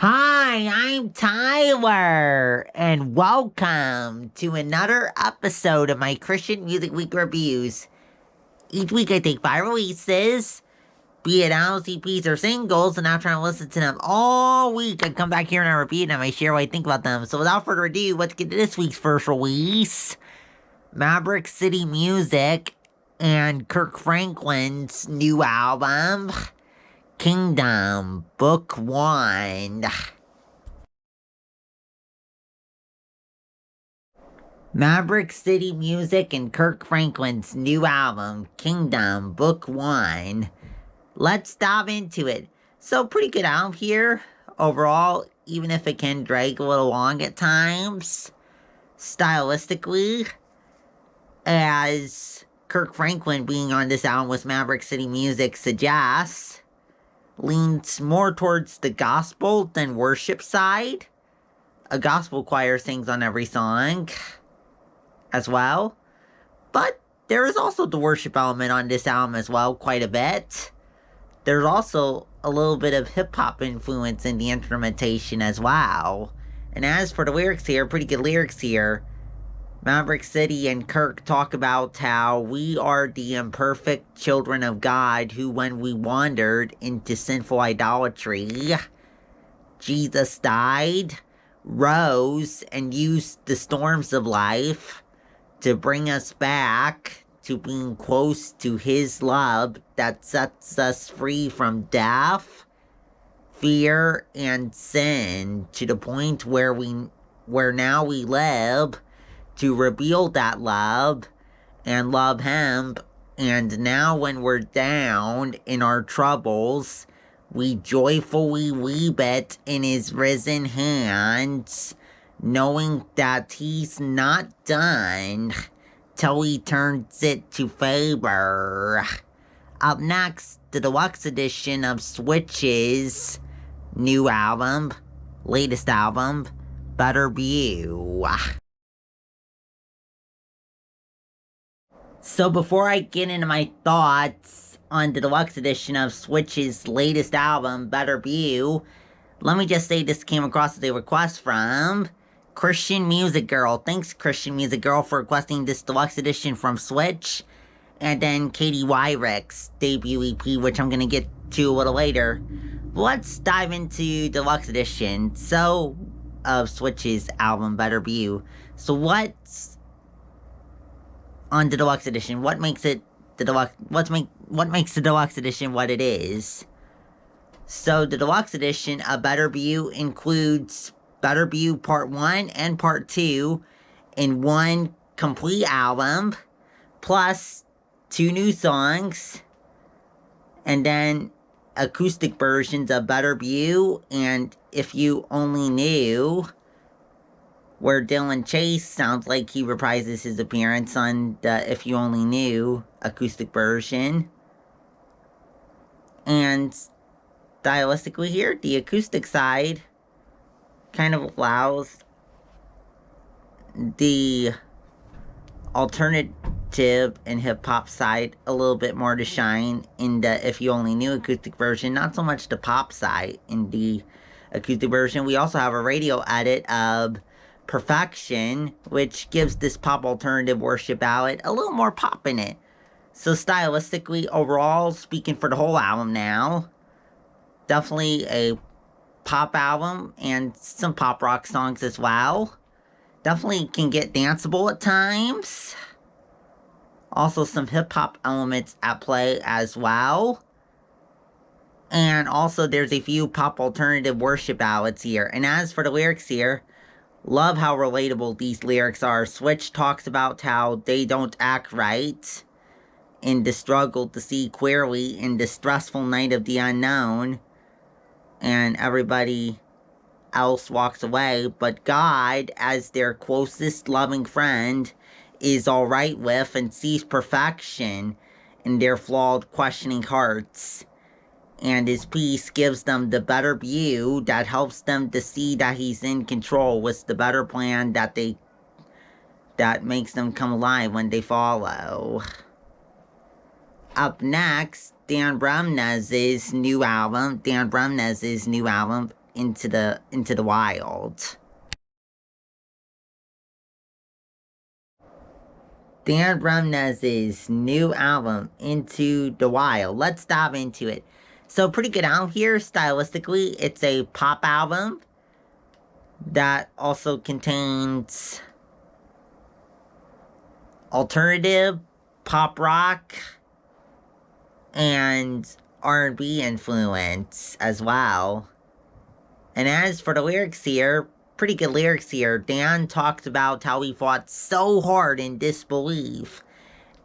Hi, I'm Tyler, and welcome to another episode of my Christian Music Week reviews. Each week I take 5 releases, be it albums, EPs, or singles, and after I listen to them all week, I come back here and I review them, I share what I think about them. So without further ado, let's get to this week's first release. Maverick City Music and Kirk Franklin's new album, Kingdom, Book 1. Maverick City Music and Kirk Franklin's new album, Kingdom, Book 1. Let's dive into it. So, pretty good album here, overall, even if it can drag a little long at times. Stylistically, as Kirk Franklin being on this album with Maverick City Music suggests, leans more towards the gospel than worship side. A gospel choir sings on every song as well, but there is also the worship element on this album as well, quite a bit. There's also a little bit of hip-hop influence in the instrumentation as well. And as for the lyrics here, pretty good lyrics here. Maverick City and Kirk talk about how we are the imperfect children of God who, when we wandered into sinful idolatry, Jesus died, rose, and used the storms of life to bring us back to being close to His love that sets us free from death, fear, and sin, to the point where now we live to reveal that love and love Him. And now when we're down in our troubles, we joyfully weep it in His risen hands, knowing that He's not done till He turns it to favor. Up next, the deluxe edition of Switch's new album, latest album, Better View. So before I get into my thoughts on the deluxe edition of Switch's latest album, Better View, let me just say this came across as a request from Christian Music Girl. Thanks, Christian Music Girl, for requesting this deluxe edition from Switch. And then Katy Weirich's debut EP, which I'm going to get to a little later. But let's dive into deluxe edition. So, of Switch's album, Better View. So what's on the deluxe edition? What makes it the deluxe? What makes the deluxe edition what it is? So the deluxe edition of Better View includes Better View Part 1 and Part 2 in one complete album, plus 2 new songs, and then acoustic versions of Better View and If You Only Knew, where Dylan Chase sounds like he reprises his appearance on the If You Only Knew acoustic version. And stylistically here, the acoustic side kind of allows the alternative and hip-hop side a little bit more to shine in the If You Only Knew acoustic version, not so much the pop side in the acoustic version. We also have a radio edit of Perfection, which gives this pop alternative worship ballad a little more pop in it. So stylistically, overall, speaking for the whole album now, definitely a pop album and some pop rock songs as well. Definitely can get danceable at times. Also some hip-hop elements at play as well. And also there's a few pop alternative worship ballads here. And as for the lyrics here, love how relatable these lyrics are. Switch talks about how they don't act right in the struggle to see clearly in the stressful night of the unknown, and everybody else walks away, but God, as their closest loving friend, is alright with and sees perfection in their flawed, questioning hearts. And His peace gives them the better view that helps them to see that He's in control with the better plan that makes them come alive when they follow. Up next, Dan Bremnes' new album Into the Wild. Dan Bremnes' new album, Into the Wild. Let's dive into it. So, pretty good album here, stylistically. It's a pop album that also contains alternative, pop rock, and R&B influence as well. And as for the lyrics here, pretty good lyrics here. Dan talks about how he fought so hard in disbelief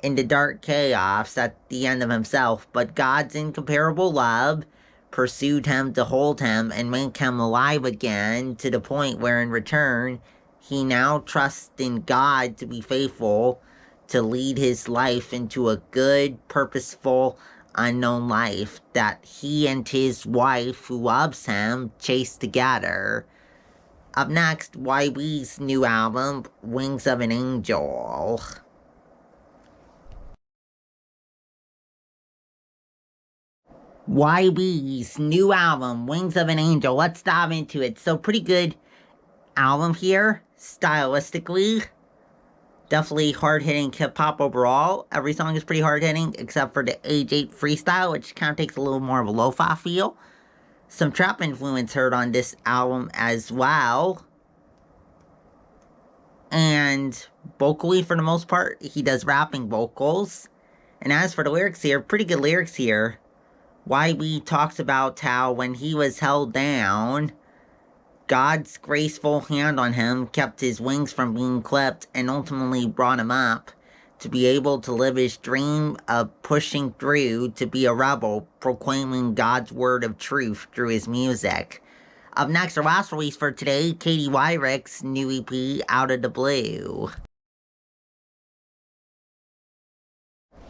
in the dark chaos at the end of himself, but God's incomparable love pursued him to hold him and make him alive again, to the point where in return he now trusts in God to be faithful, to lead his life into a good, purposeful, unknown life that he and his wife, who loves him, chase together. Up next, YB's new album, Wings of an Angel. YB's new album, Wings of an Angel. Let's dive into it. So, pretty good album here, stylistically. Definitely hard-hitting hip-hop overall. Every song is pretty hard-hitting, except for the Age 8 freestyle, which kind of takes a little more of a lo-fi feel. Some trap influence heard on this album as well. And vocally, for the most part, he does rapping vocals. And as for the lyrics here, pretty good lyrics here. YB talks about how when he was held down, God's graceful hand on him kept his wings from being clipped and ultimately brought him up to be able to live his dream of pushing through to be a rebel, proclaiming God's word of truth through his music. Up next, our last release for today, Katy Weirich's new EP, Out of the Blue.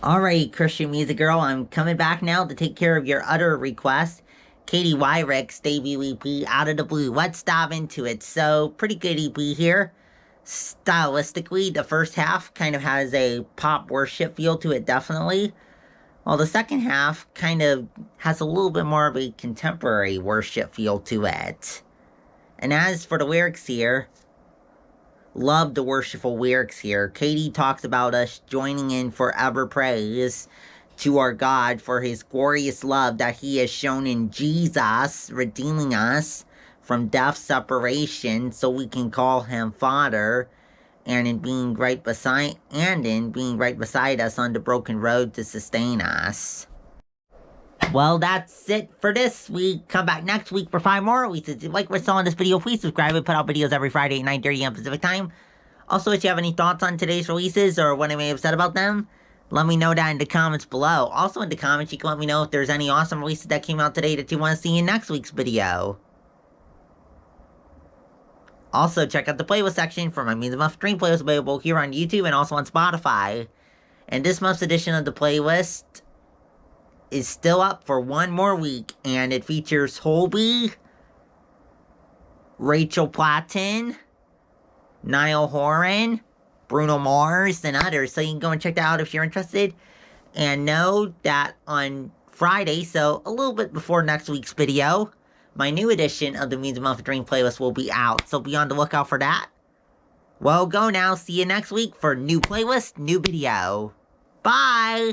Alright, Christian music girl, I'm coming back now to take care of your utter request. Katy Weirich's debut EP, Out of the Blue. Let's dive into it. So, pretty good EP here. Stylistically, the first half kind of has a pop worship feel to it, definitely. While the second half kind of has a little bit more of a contemporary worship feel to it. And as for the lyrics here, love the worshipful lyrics here. Katy talks about us joining in forever praise to our God for his glorious love that he has shown in Jesus, redeeming us from death's separation so we can call him Father, and in being right beside us on the broken road to sustain us. Well, that's it for this week. Come back next week for 5 more releases. If you like what's on this video, please subscribe. We put out videos every Friday at 9:30 a.m. Pacific time. Also, if you have any thoughts on today's releases or what I may have said about them, let me know that in the comments below. Also in the comments, you can let me know if there's any awesome releases that came out today that you want to see in next week's video. Also, check out the playlist section for my Music Month Dream playlist available here on YouTube and also on Spotify. And this month's edition of the playlist is still up for 1 more week, and it features Holby, Rachel Platten, Niall Horan, Bruno Mars, and others. So you can go and check that out if you're interested. And know that on Friday, so a little bit before next week's video, my new edition of the Music Month Dream playlist will be out. So be on the lookout for that. Well, go now. See you next week for new playlist, new video. Bye!